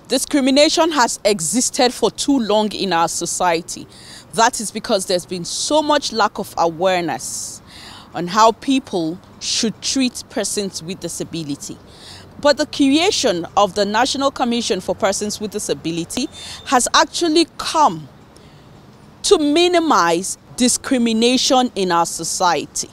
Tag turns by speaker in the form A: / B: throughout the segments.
A: Discrimination has existed for too long in our society. That is because there's been so much lack of awareness on how people should treat persons with disability. But the creation of the National Commission for Persons with Disability has actually come to minimize discrimination in our society.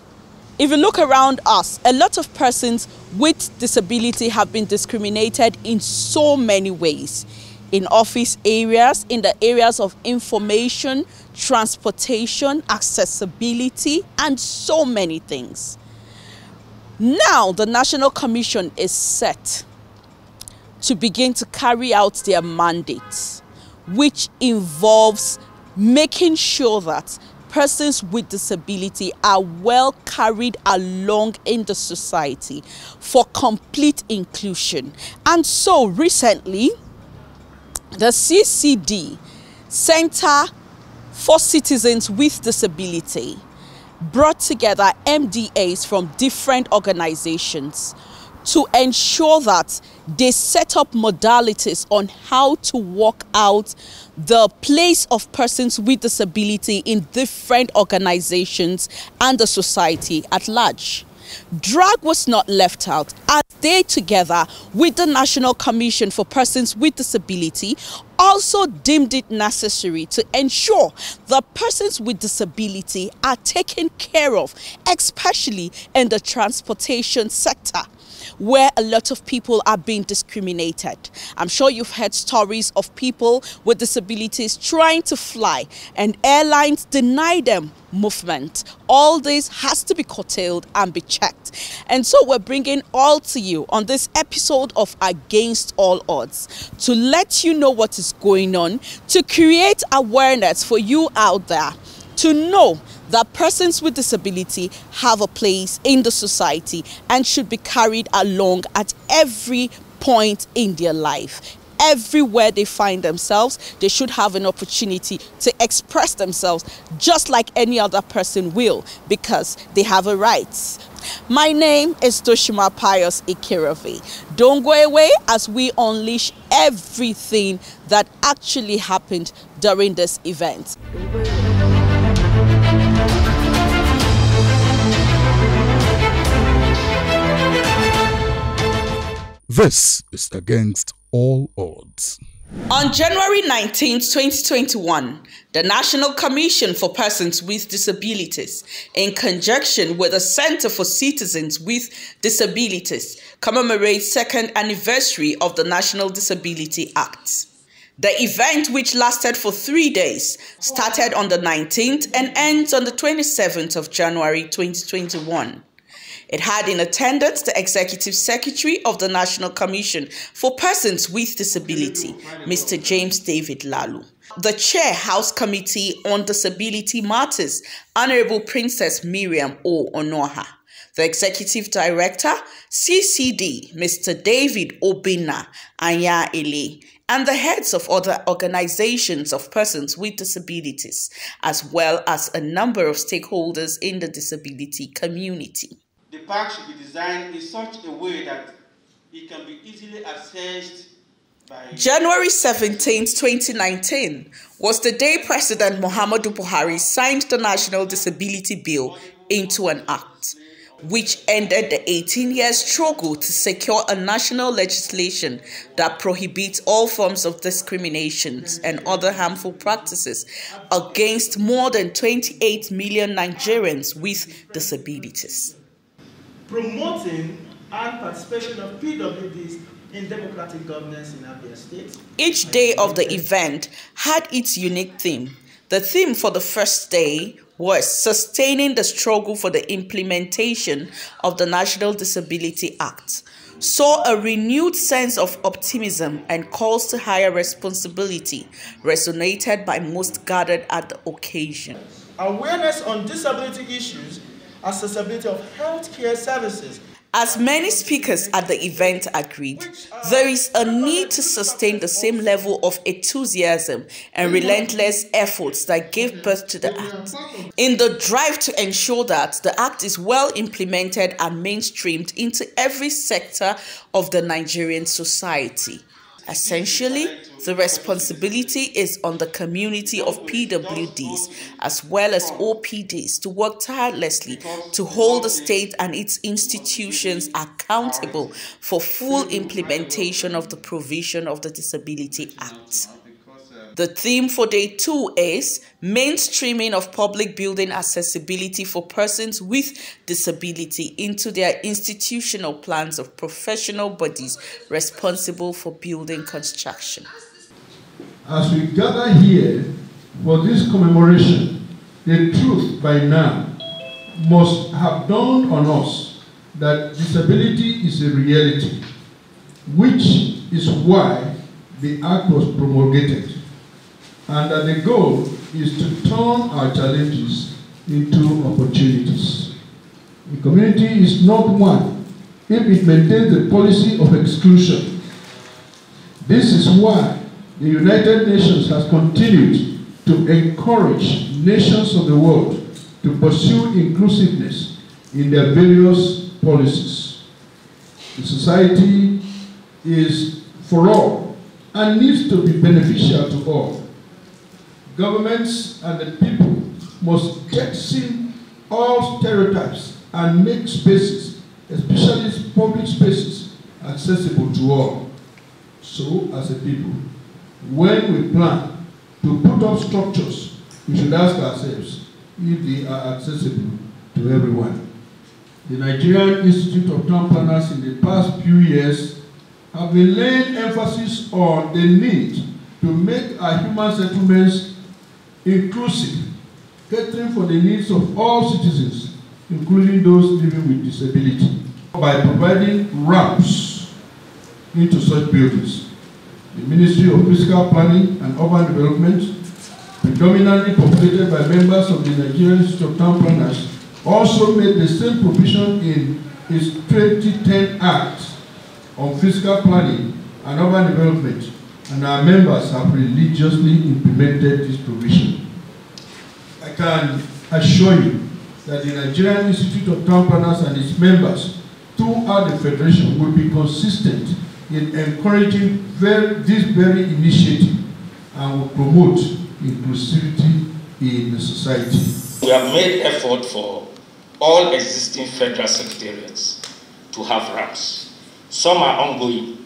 A: If you look around us, a lot of persons with disability have been discriminated in so many ways. In office areas, in the areas of information, transportation, accessibility, and so many things. Now, the National Commission is set to begin to carry out their mandate, which involves making sure that persons with disability are well carried along in the society for complete inclusion. And so recently, the CCD, Center for Citizens with Disability, brought together MDAs from different organizations to ensure that they set up modalities on how to work out the place of persons with disability in different organizations and the society at large. DRAC was not left out, as they, together with the National Commission for Persons with Disability, also deemed it necessary to ensure that persons with disability are taken care of, especially in the transportation sector, where a lot of people are being discriminated. I'm sure you've heard stories of people with disabilities trying to fly and airlines deny them movement. All this has to be curtailed and be checked. And so we're bringing all to you on this episode of Against All Odds to let you know what is going on, to create awareness for you out there, to know that persons with disability have a place in the society and should be carried along at every point in their life. Everywhere they find themselves, they should have an opportunity to express themselves just like any other person will, because they have a right. My name is Toshima Pius Ikiravi. Don't go away as we unleash everything that actually happened during this event.
B: This is Against All Odds.
A: On January 19, 2021, the National Commission for Persons with Disabilities, in conjunction with the Center for Citizens with Disabilities, commemorates the 2nd anniversary of the National Disability Act. The event, which lasted for 3 days, started on the 19th and ends on the 27th of January 2021. It had in attendance the Executive Secretary of the National Commission for Persons with Disability, Mr. James David Lalu. The Chair, House Committee on Disability Matters, Honorable Princess Miriam O. Onoha. The Executive Director, CCD, Mr. David Obina Anya Ele, and the heads of other organizations of persons with disabilities, as well as a number of stakeholders in the disability community.
C: The park should be designed in such a way that it can be easily accessed by...
A: January 17, 2019 was the day President Muhammadu Buhari signed the National Disability Bill into an act, which ended the 18-year struggle to secure a national legislation that prohibits all forms of discriminations and other harmful practices against more than 28 million Nigerians with disabilities.
D: Promoting and participation of PWDs in democratic governance in Abia State.
A: Each day of the event had its unique theme. The theme for the first day was sustaining the struggle for the implementation of the National Disability Act, saw a renewed sense of optimism and calls to higher responsibility resonated by most gathered at the occasion.
D: Awareness on disability issues, accessibility of healthcare services.
A: As many speakers at the event agreed, there is a need to sustain the same level of enthusiasm and relentless efforts that gave birth to the Act, in the drive to ensure that the Act is well implemented and mainstreamed into every sector of the Nigerian society. Essentially, the responsibility is on the community of PWDs as well as OPDs to work tirelessly to hold the state and its institutions accountable for full implementation of the provision of the Disability Act. The theme for Day 2 is mainstreaming of public building accessibility for persons with disability into their institutional plans of professional bodies responsible for building construction.
E: As we gather here for this commemoration, the truth by now must have dawned on us that disability is a reality, which is why the Act was promulgated, and that the goal is to turn our challenges into opportunities. The community is not one if it maintains the policy of exclusion. This is why the United Nations has continued to encourage nations of the world to pursue inclusiveness in their various policies. The society is for all and needs to be beneficial to all. Governments and the people must jettison all stereotypes and make spaces, especially public spaces, accessible to all. So, as a people, when we plan to put up structures, we should ask ourselves if they are accessible to everyone. The Nigerian Institute of Town Planners in the past few years have been laying emphasis on the need to make our human settlements inclusive, catering for the needs of all citizens, including those living with disability, by providing ramps into such buildings. The Ministry of Physical Planning and Urban Development, predominantly populated by members of the Nigerian Institute of Town Planners, also made the same provision in its 2010 Act on Physical Planning and Urban Development, and our members have religiously implemented this provision. I can assure you that the Nigerian Institute of Town Planners and its members throughout the Federation will be consistent in encouraging this very initiative and will promote inclusivity in the society.
F: We have made effort for all existing federal secretariats to have ramps. Some are ongoing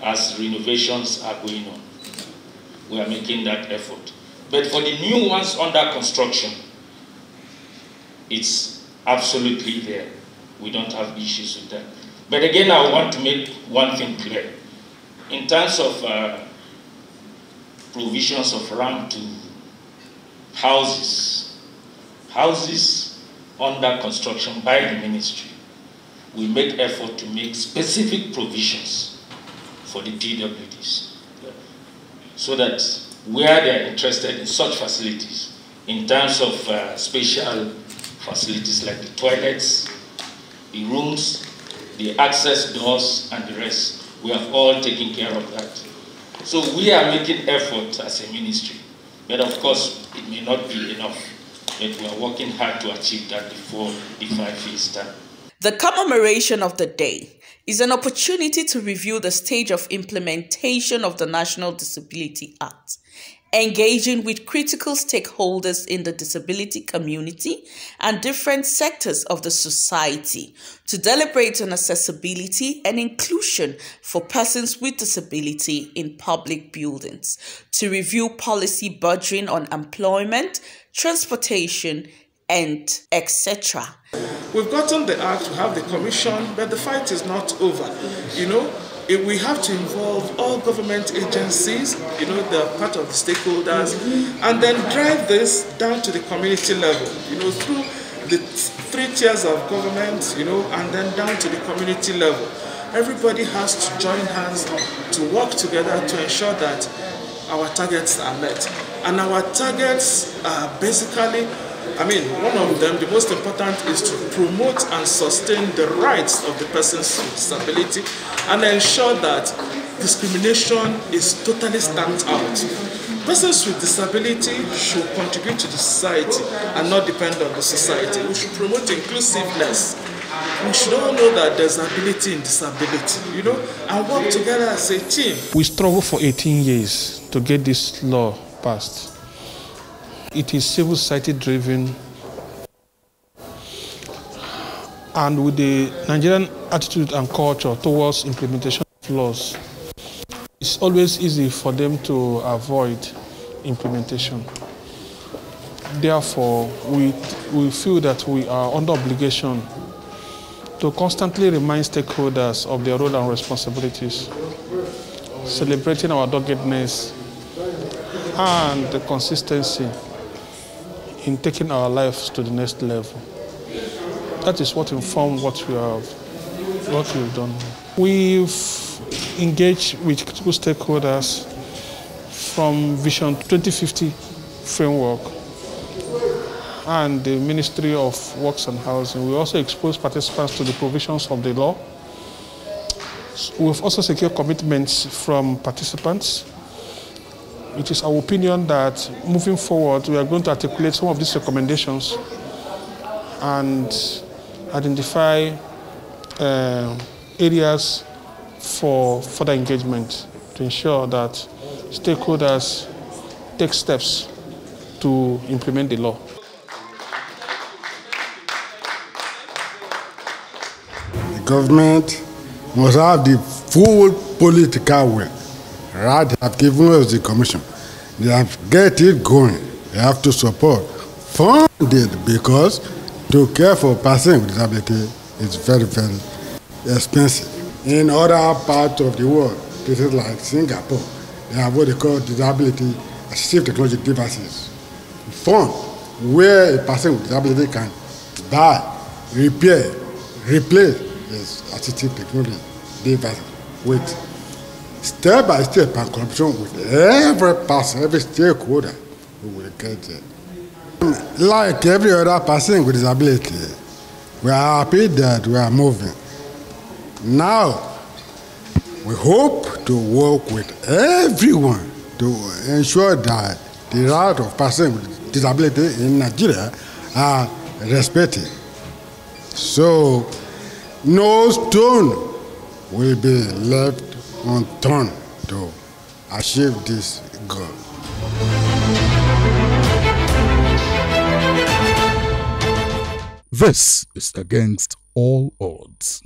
F: as renovations are going on. We are making that effort. But for the new ones under construction, it's absolutely there. We don't have issues with that. But again, I want to make one thing clear. In terms of provisions of ramp to houses under construction by the ministry, we make effort to make specific provisions for the DWDs, so that where they're interested in such facilities, in terms of special facilities like the toilets, the rooms, the access doors, and the rest, we have all taken care of that. So we are making effort as a ministry, but of course it may not be enough, but we are working hard to achieve that before the 5 years time.
A: The commemoration of the day is an opportunity to review the stage of implementation of the National Disability Act, engaging with critical stakeholders in the disability community and different sectors of the society to deliberate on accessibility and inclusion for persons with disability in public buildings, to review policy bordering on employment, transportation, and etc.
G: We've gotten the Act, we have the Commission, but the fight is not over. We have to involve all government agencies, they're part of the stakeholders, and then drive this down to the community level, through the 3 tiers of government, and then down to the community level. everybody has to join hands to work together to ensure that our targets are met. And our targets are basically, one of them, the most important, is to promote and sustain the rights of the persons with disability and ensure that discrimination is totally stamped out. Persons with disability should contribute to the society and not depend on the society. We should promote inclusiveness. We should all know that there's ability in disability, and work together as a team.
H: We struggled for 18 years to get this law passed. It is civil society driven, and with the Nigerian attitude and culture towards implementation of laws, it's always easy for them to avoid implementation. Therefore, we feel that we are under obligation to constantly remind stakeholders of their role and responsibilities, celebrating our doggedness and the consistency in taking our lives to the next level. That is what informed what we've done. We've engaged with critical stakeholders from Vision 2050 framework and the Ministry of Works and Housing. We also exposed participants to the provisions of the law. We've also secured commitments from participants. It is our opinion that moving forward, we are going to articulate some of these recommendations and identify areas for further engagement to ensure that stakeholders take steps to implement the law.
I: The government must have the full political will. Right, they have given us the commission. They have get it going. They have to support, fund it, because to care for a person with disability is very, very expensive. In other parts of the world, places like Singapore, they have what they call disability assistive technology devices. Fund where a person with disability can buy, repair, replace this assistive technology devices with step by step and collaboration with every person, every stakeholder who will get it. Like every other person with disability, we are happy that we are moving. Now, we hope to work with everyone to ensure that the rights of persons with disability in Nigeria are respected. So, no stone will be left unturned to achieve this goal.
B: This is Against All Odds.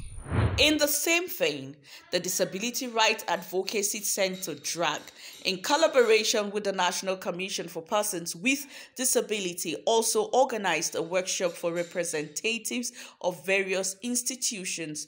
A: In the same vein, the Disability Rights Advocacy Center DRAC, in collaboration with the National Commission for Persons with Disability, also organized a workshop for representatives of various institutions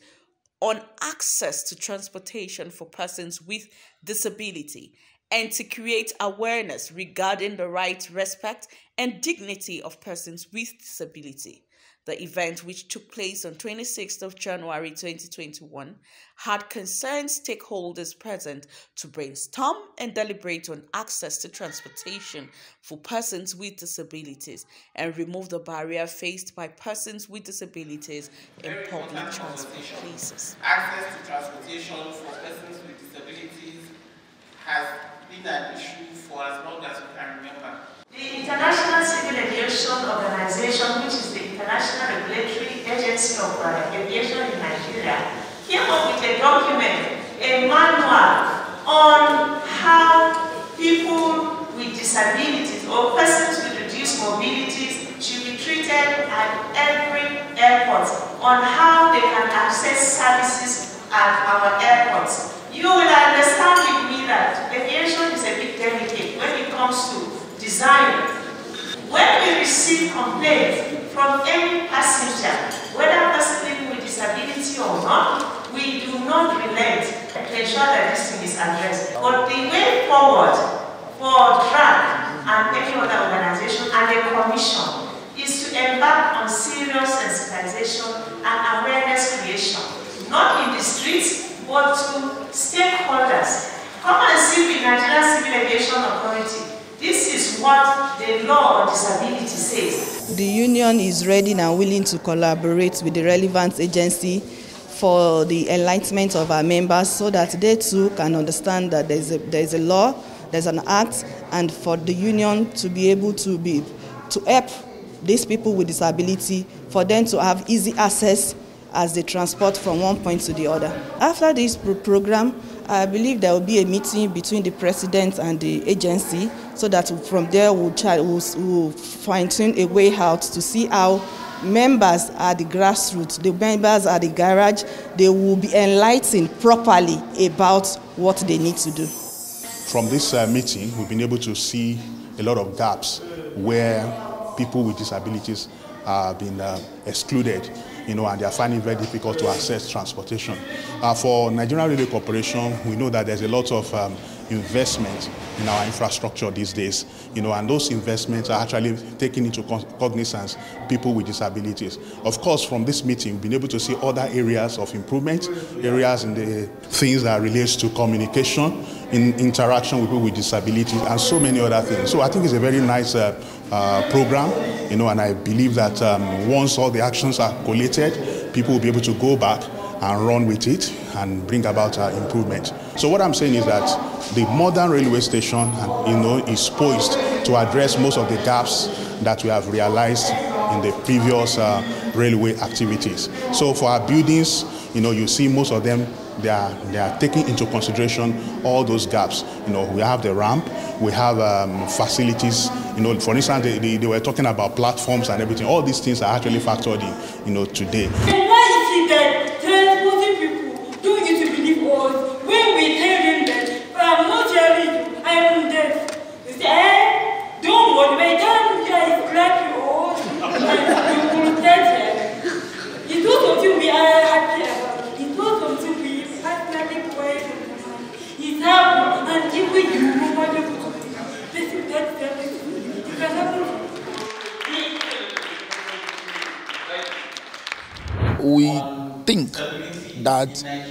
A: on access to transportation for persons with disability and to create awareness regarding the right, respect, and dignity of persons with disability. The event, which took place on 26th of January 2021, had concerned stakeholders present to brainstorm and deliberate on access to transportation for persons with disabilities and remove the barrier faced by persons with disabilities in public transport places.
C: Access to transportation for persons with disabilities has been an issue for as long as we can remember.
J: The International Civil Aviation Organization, which is the international regulatory agency of aviation in Nigeria, came up with a document, a manual on how people with disabilities or persons with reduced mobilities should be treated at every airport, on how they can access services at our airports. You will understand with me that aviation is a bit delicate when it comes to design. When we receive complaints from any passenger, whether person living with disability or not, we do not relent to ensure that this thing is addressed. But the way forward for DRAC and any other organization and the commission is to embark on serious sensitization and awareness creation, not in the streets, but to stakeholders. Come and see the Nigerian Civil Aviation Authority. This is what the law on disability says.
K: The union is ready and willing to collaborate with the relevant agency for the enlightenment of our members so that they too can understand that there is a law, there's an act, and for the union to be able to help these people with disability, for them to have easy access as they transport from one point to the other. After this program, I believe there will be a meeting between the president and the agency so that from there we'll fine-tune a way out to see how members at the grassroots, the members at the garage, they will be enlightened properly about what they need to do.
L: From this meeting, we've been able to see a lot of gaps where people with disabilities have been excluded, and they are finding it very difficult to access transportation. For Nigerian Railway Corporation, we know that there's a lot of investment in our infrastructure these days, and those investments are actually taking into cognizance people with disabilities. Of course, from this meeting, we've been able to see other areas of improvement, areas in the things that relates to communication, in interaction with people with disabilities, and so many other things. So I think it's a very nice program, and I believe that once all the actions are collated, people will be able to go back and run with it and bring about improvement. So what I'm saying is that the modern railway station, is poised to address most of the gaps that we have realized in the previous railway activities. So for our buildings, you see most of them, they are taking into consideration all those gaps. We have the ramp, we have facilities. For instance, they were talking about platforms and everything. All these things are actually factored in, today.
M: Why is it that transporting people don't get to believe us when we tell them that I'm not telling you, I am deaf? They say, don't worry, by the time you guys clap you all, you will tell them. It's not something we are happy about. It's not something we personally pray for. It's happening, and if we do, nobody will do it. This is everything. It can happen.
N: We think that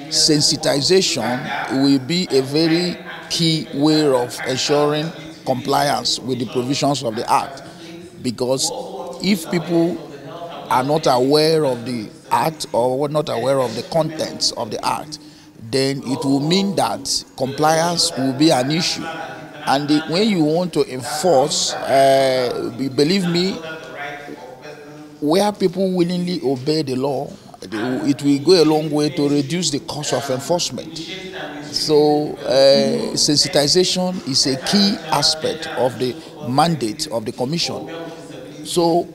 N: sensitization will be a very key way of ensuring compliance with the provisions of the Act, because if people are not aware of the Act or not aware of the contents of the Act, then it will mean that compliance will be an issue. And when you want to enforce, believe me, where people willingly obey the law, it will go a long way to reduce the cost of enforcement. So sensitization is a key aspect of the mandate of the Commission. So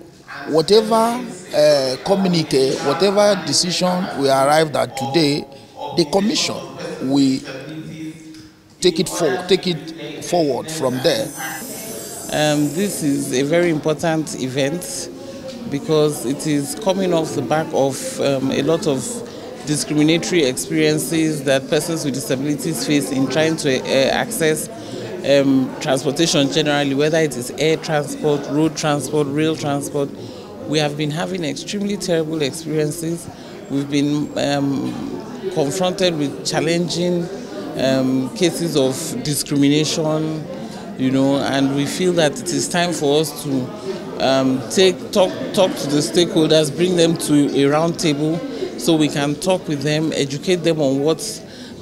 N: whatever communique, whatever decision we arrived at today, the Commission will take it forward from there.
O: This is a very important event because it is coming off the back of a lot of discriminatory experiences that persons with disabilities face in trying to access transportation generally, whether it is air transport, road transport, rail transport. We have been having extremely terrible experiences. We've been confronted with challenging cases of discrimination, and we feel that it is time for us to talk to the stakeholders, bring them to a round table so we can talk with them, educate them on what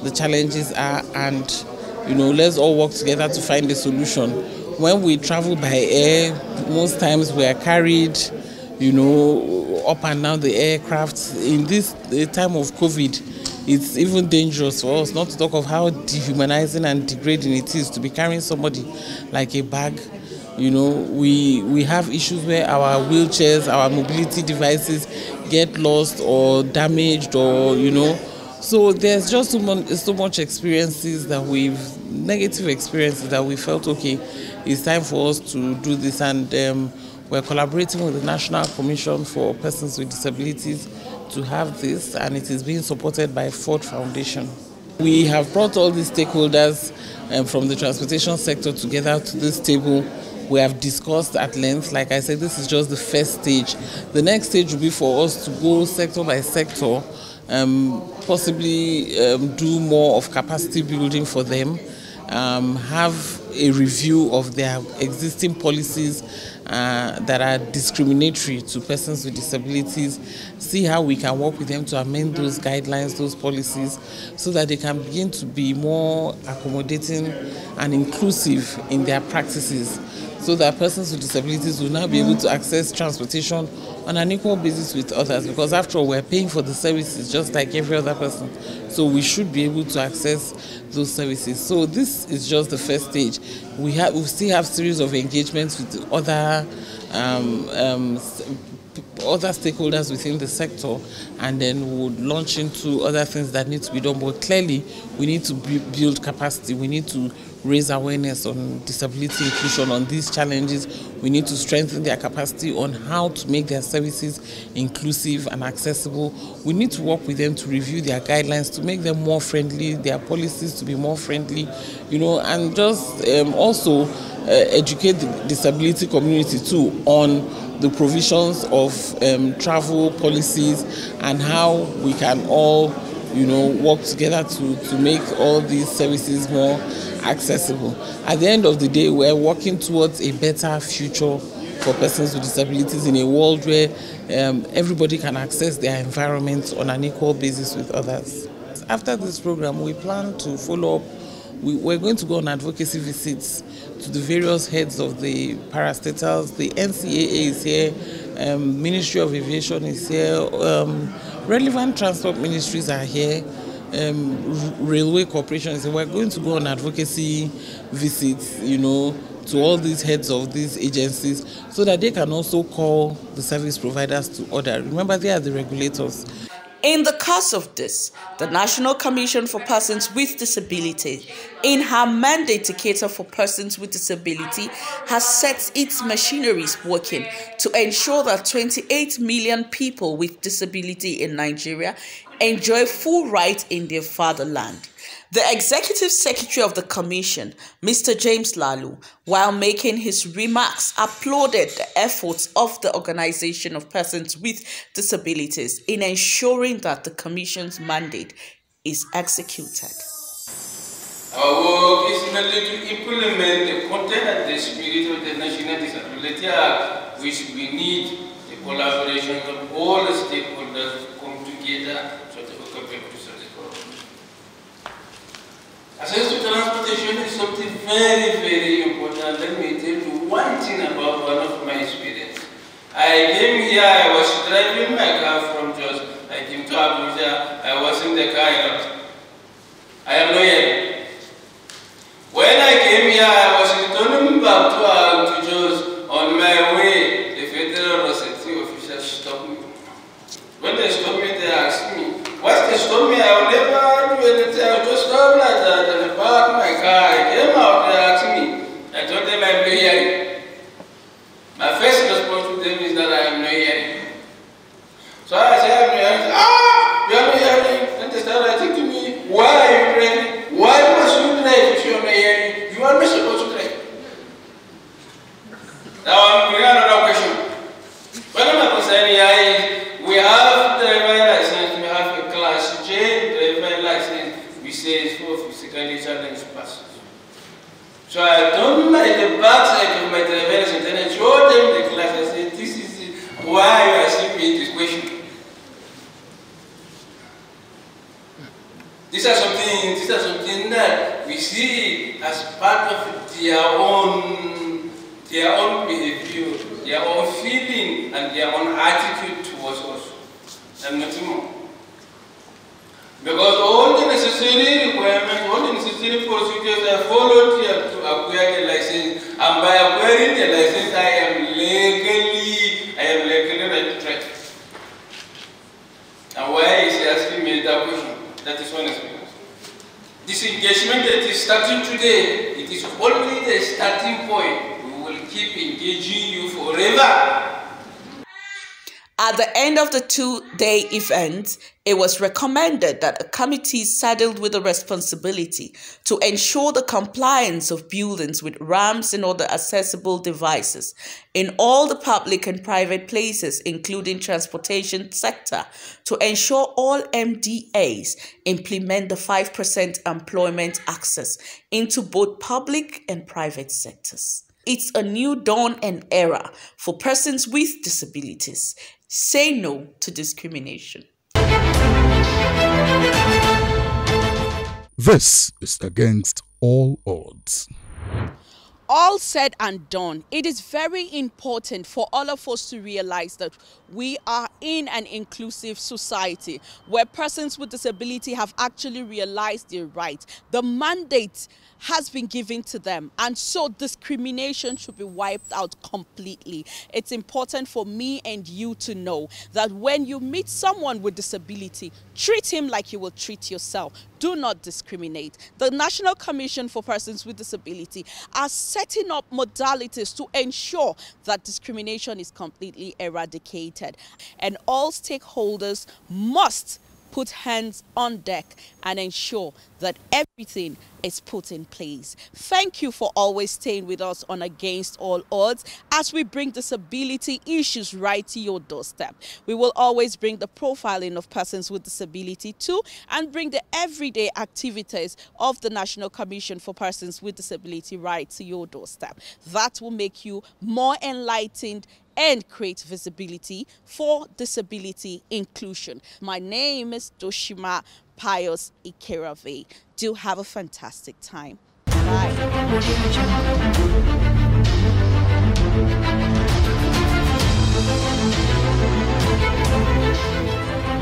O: the challenges are, and let's all work together to find a solution. When we travel by air, most times we are carried up and down the aircraft. In this time of COVID, it's even dangerous for us, not to talk of how dehumanizing and degrading it is to be carrying somebody like a bag. We have issues where our wheelchairs, our mobility devices get lost or damaged, or so there's just so much experiences that negative experiences that we felt okay, it's time for us to do this, and we're collaborating with the National Commission for Persons with Disabilities to have this, and it is being supported by Ford Foundation. We have brought all these stakeholders from the transportation sector together to this table. We have discussed at length. Like I said, this is just the first stage. The next stage will be for us to go sector by sector, possibly do more of capacity building for them, have a review of their existing policies that are discriminatory to persons with disabilities, see how we can work with them to amend those guidelines, those policies, so that they can begin to be more accommodating and inclusive in their practices, so that persons with disabilities will now be able to access transportation on an equal basis with others, because after all, we're paying for the services just like every other person. So we should be able to access those services. So this is just the first stage. We still have series of engagements with other stakeholders within the sector, and then we would launch into other things that need to be done. But clearly, we need to build capacity. We need to raise awareness on disability inclusion, on these challenges. We need to strengthen their capacity on how to make their services inclusive and accessible. We need to work with them to review their guidelines, to make them more friendly, their policies to be more friendly, and just also educate the disability community too on the provisions of travel policies and how we can all work together to make all these services more accessible. At the end of the day, we're working towards a better future for persons with disabilities in a world where everybody can access their environment on an equal basis with others. After this program, we plan to follow up. We're going to go on advocacy visits to the various heads of the parastatals. The NCAA is here, Ministry of Aviation is here, relevant transport ministries are here, Railway Corporation is here. We're going to go on advocacy visits, to all these heads of these agencies, so that they can also call the service providers to order. Remember, they are the regulators.
A: In the course of this, the National Commission for Persons with Disability, in her mandate to cater for persons with disability, has set its machineries working to ensure that 28 million people with disability in Nigeria enjoy full rights in their fatherland. The Executive Secretary of the Commission, Mr. James Lalu, while making his remarks, applauded the efforts of the Organization of Persons with Disabilities in ensuring that the Commission's mandate is executed.
C: Our work is mainly to implement the content and the spirit of the National Disability Act, which we need the collaboration of all the stakeholders to come together so that we can be able to solve the problem. Access to transportation is something very, very important. Let me tell you one thing about one of my experience. I came here, I was driving my car from Jos. I came to Abuja, I was in the car, I am not here. When I came here, I was returning back to Jos. On my way, the federal security officers stopped me. When they stopped me, they asked me, once they stopped me, I will never do anything. I will just stop like that and park my car. I came out, they asked me. I told them I'm not hearing. My first response to them is that I am not hearing. So I said, I'm not hearing. You are not hearing. Then they started writing to me, why are you driving? Why must you drive if you are not hearing? You are not supposed to drive. Now I'm bringing another question. What am I concerned here is, we have driver license, we have a class J driver license, we say it's for physically challenged persons. So I don't like the backside of my driver license and I show them the class. I say, this is why you are asking me this question. These are something that we see as part of their own behavior, their own feeling, and their own attitude towards us, and nothing more. Because all the necessary requirements, all the necessary procedures are followed here to acquire the license, and by acquiring the license, I am legally right to drive. And why is he asking me that question? That is one experience. This engagement that is starting today, it is only the starting point. We will keep engaging you forever.
A: At the end of the 2-day event, it was recommended that a committee saddled with the responsibility to ensure the compliance of buildings with ramps and other accessible devices in all the public and private places, including transportation sector, to ensure all MDAs implement the 5% employment access into both public and private sectors. It's a new dawn and era for persons with disabilities. Say no to discrimination.
B: This is Against All Odds.
A: All said and done, it is very important for all of us to realize that we are in an inclusive society where persons with disability have actually realized their right. The mandate has been given to them, and so discrimination should be wiped out completely. It's important for me and you to know that when you meet someone with disability, treat him like you will treat yourself. Do not discriminate. The National Commission for Persons with Disability are setting up modalities to ensure that discrimination is completely eradicated, and all stakeholders must put hands on deck and ensure that everything is put in place. Thank you for always staying with us on Against All Odds as we bring disability issues right to your doorstep. We will always bring the profiling of persons with disability too, and bring the everyday activities of the National Commission for Persons with Disability right to your doorstep. That will make you more enlightened and create visibility for disability inclusion. My name is Doshima Pius Ikerave. Do have a fantastic time. Bye.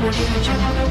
P: Audio Jungle.